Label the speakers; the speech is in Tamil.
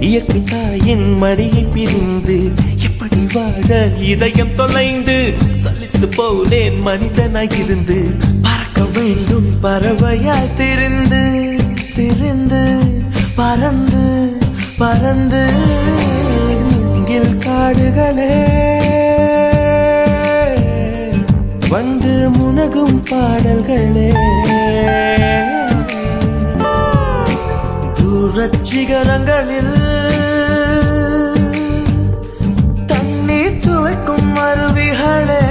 Speaker 1: இயற்கை தாயின் மடியை பிரிந்து எப்படி வாழ இதயம் தொலைந்து சலித்து போனேன் மனிதனாயிருந்து பறக்க வேண்டும் பறவையாய் திரிந்து திரிந்து பறந்து பறந்து மூங்கில் காடுகளே வந்து முனகும் பாடல்களே தூரச்சிகரங்களில் தண்ணீர் துவைக்கும் அருவிகளே